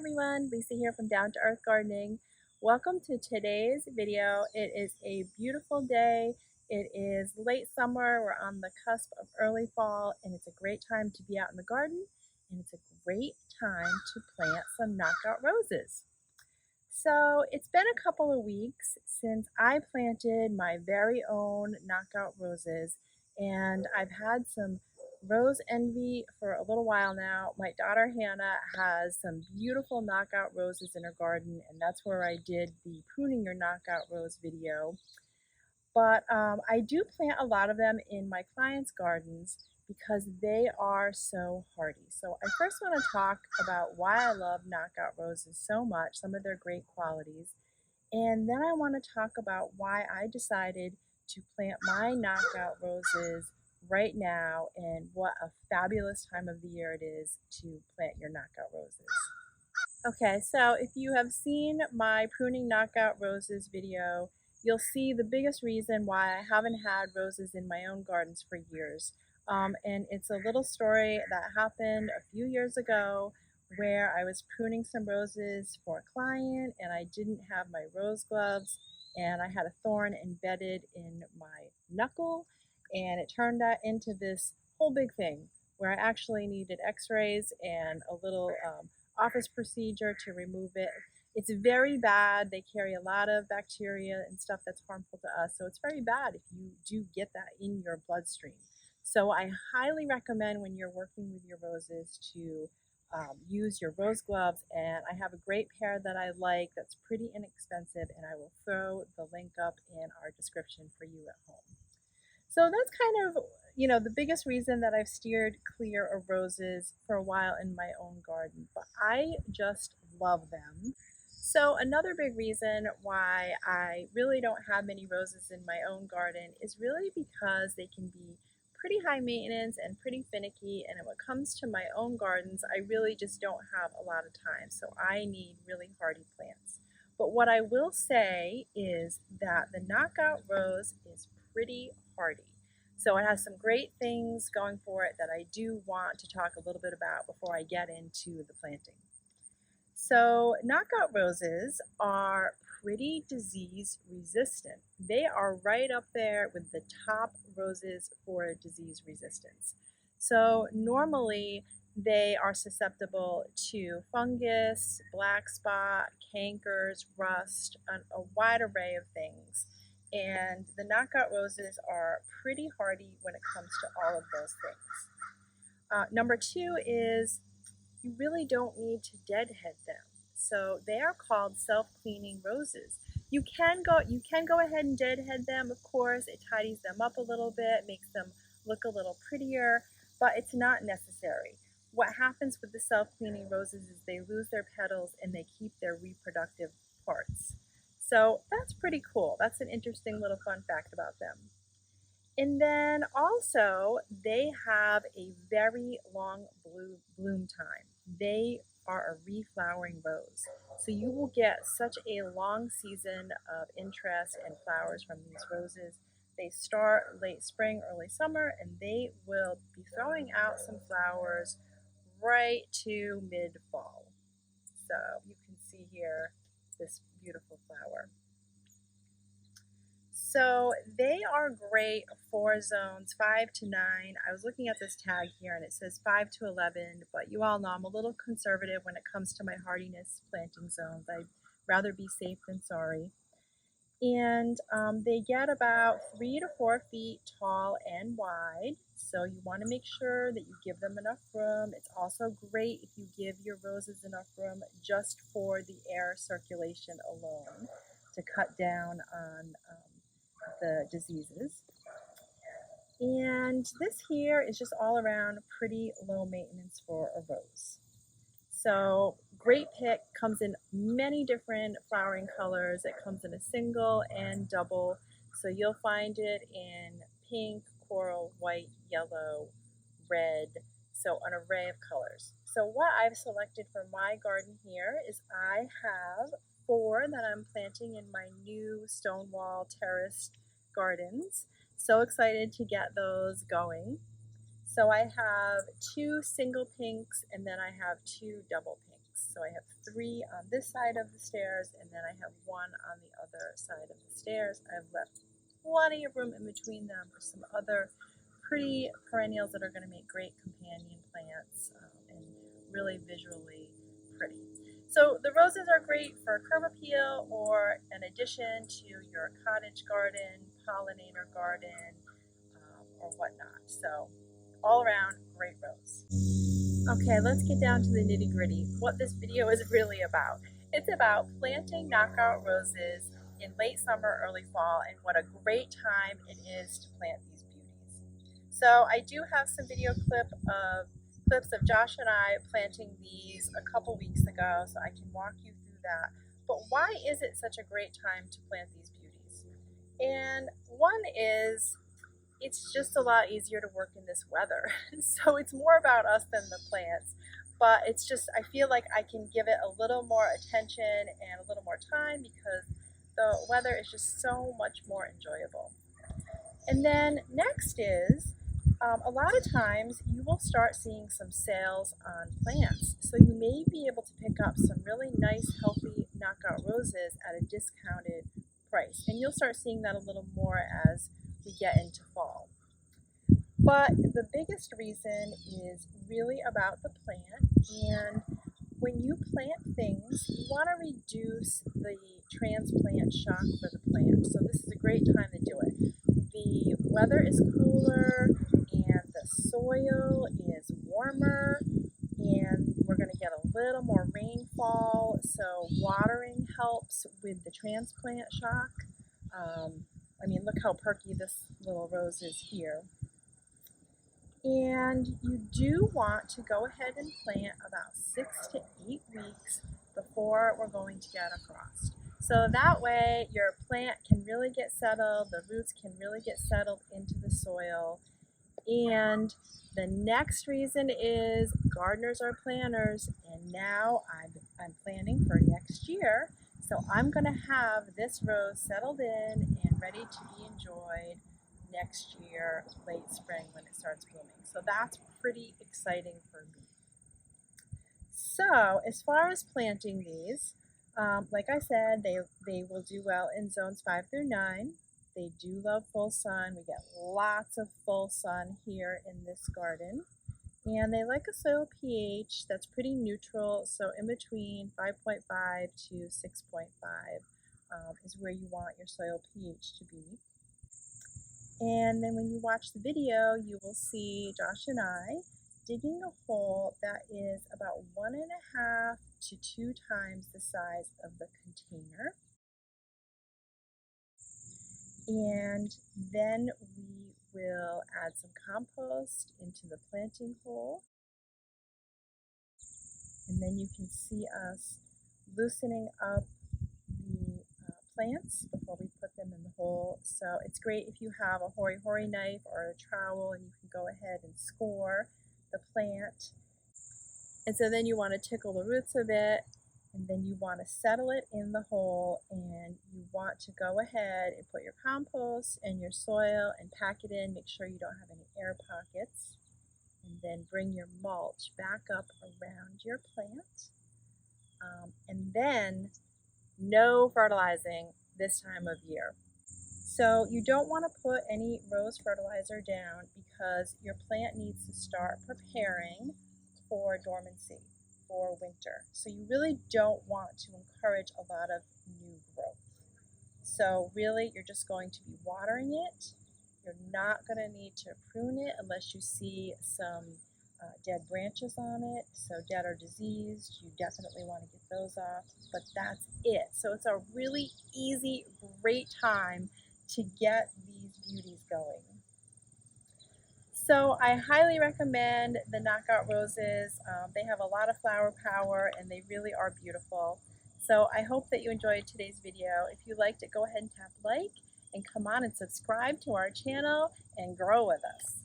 everyone, Lisa here from Down to Earth Gardening. Welcome to today's video. It is a beautiful day. It is late summer. We're on the cusp of early fall, and it's a great time to be out in the garden, and it's a great time to plant some knockout roses. So it's been a couple of weeks since I planted my very own knockout roses, and I've had some rose envy for a little while now. My daughter Hannah has some beautiful knockout roses in her garden, and that's where I did the pruning your knockout rose video. But I do plant a lot of them in my clients' gardens because they are so hardy. So I first want to talk about why I love knockout roses so much, some of their great qualities. And then I want to talk about why I decided to plant my knockout roses right now and what a fabulous time of the year it is to plant your knockout roses. Okay, so if you have seen my pruning knockout roses video, you'll see the biggest reason why I haven't had roses in my own gardens for years. And it's a little story that happened a few years ago where I was pruning some roses for a client and I didn't have my rose gloves and I had a thorn embedded in my knuckle, and it turned out into this whole big thing where I actually needed x-rays and a little office procedure to remove it. It's very bad. They carry a lot of bacteria and stuff that's harmful to us. So it's very bad if you do get that in your bloodstream. So I highly recommend when you're working with your roses to use your rose gloves. And I have a great pair that I like that's pretty inexpensive, and I will throw the link up in our description for you at home. So that's kind of, the biggest reason that I've steered clear of roses for a while in my own garden, but I just love them. So another big reason why I really don't have many roses in my own garden is really because they can be pretty high maintenance and pretty finicky, and when it comes to my own gardens, I really just don't have a lot of time, so I need really hardy plants. But what I will say is that the knockout rose is pretty hardy. So it has some great things going for it that I do want to talk a little bit about before I get into the planting. So knockout roses are pretty disease resistant. They are right up there with the top roses for disease resistance. So normally they are susceptible to fungus, black spot, cankers, rust, a wide array of things. And the knockout roses are pretty hardy when it comes to all of those things. Number two is you really don't need to deadhead them. So they are called self-cleaning roses. You can go ahead and deadhead them, of course. It tidies them up a little bit, makes them look a little prettier, but it's not necessary. What happens with the self-cleaning roses is they lose their petals and they keep their reproductive parts. So that's pretty cool. That's an interesting little fun fact about them. And then also, they have a very long bloom time. They are a reflowering rose. So you will get such a long season of interest and flowers from these roses. They start late spring, early summer, and they will be throwing out some flowers right to mid-fall. So you can see here this beautiful flower. So they are great for zones 5 to 9. I was looking at this tag here and it says 5 to 11, but you all know I'm a little conservative when it comes to my hardiness planting zones. I'd rather be safe than sorry. And they get about 3 to 4 feet tall and wide, so you want to make sure that you give them enough room. It's also great if you give your roses enough room just for the air circulation alone to cut down on the diseases. And this here is just all around pretty low maintenance for a rose. So great pick, comes in many different flowering colors. It comes in a single and double. So you'll find it in pink, coral, white, yellow, red, so an array of colors. So what I've selected for my garden here is I have 4 that I'm planting in my new Stonewall terraced gardens. So excited to get those going. So I have 2 single pinks and then I have 2 double pinks. weeks. So I have 3 on this side of the stairs, and then I have 1 on the other side of the stairs. I've left plenty of room in between them for some other pretty perennials that are going to make great companion plants and really visually pretty. So the roses are great for curb appeal or an addition to your cottage garden, pollinator garden, or whatnot. So all around, great rose. Okay, let's get down to the nitty gritty. What this video is really about. It's about planting knockout roses in late summer, early fall, and what a great time it is to plant these beauties. So I do have some clips of Josh and I planting these a couple weeks ago, so I can walk you through that. But why is it such a great time to plant these beauties? And one is, it's just a lot easier to work in this weather. So it's more about us than the plants, but it's just, I feel like I can give it a little more attention and a little more time because the weather is just so much more enjoyable. And then next is, a lot of times you will start seeing some sales on plants. So you may be able to pick up some really nice, healthy knockout roses at a discounted price. And you'll start seeing that a little more as we get into fall. But the biggest reason is really about the plant, and when you plant things, you want to reduce the transplant shock for the plant. So this is a great time to do it. The weather is cooler and the soil is warmer, and we're going to get a little more rainfall, so watering helps with the transplant shock. I mean, look how perky this little rose is here. And you do want to go ahead and plant about 6 to 8 weeks before we're going to get a frost. So that way your plant can really get settled, the roots can really get settled into the soil. And the next reason is gardeners are planners, and now I'm planning for next year. So I'm going to have this rose settled in and ready to be enjoyed next year, late spring when it starts blooming. So that's pretty exciting for me. So as far as planting these, like I said, they will do well in zones 5 through 9. They do love full sun. We get lots of full sun here in this garden. And they like a soil pH that's pretty neutral, so in between 5.5 to 6.5 is where you want your soil pH to be. And then when you watch the video, you will see Josh and I digging a hole that is about 1.5 to 2 times the size of the container. And then we will add some compost into the planting hole. And then you can see us loosening up the plants before we put them in the hole. So it's great if you have a hori-hori knife or a trowel and you can go ahead and score the plant. And so then you want to tickle the roots a bit, and then you want to settle it in the hole, and you want to go ahead and put your compost and your soil and pack it in. Make sure you don't have any air pockets. And then bring your mulch back up around your plant. And then no fertilizing this time of year. So you don't want to put any rose fertilizer down because your plant needs to start preparing for dormancy, for winter. So you really don't want to encourage a lot of new growth. So really you're just going to be watering it. You're not going to need to prune it unless you see some dead branches on it, so dead or diseased. You definitely want to get those off, but that's it. So it's a really easy, great time to get these beauties going. So I highly recommend the knockout roses. They have a lot of flower power and they really are beautiful. So I hope that you enjoyed today's video. If you liked it, go ahead and tap like and come on and subscribe to our channel and grow with us.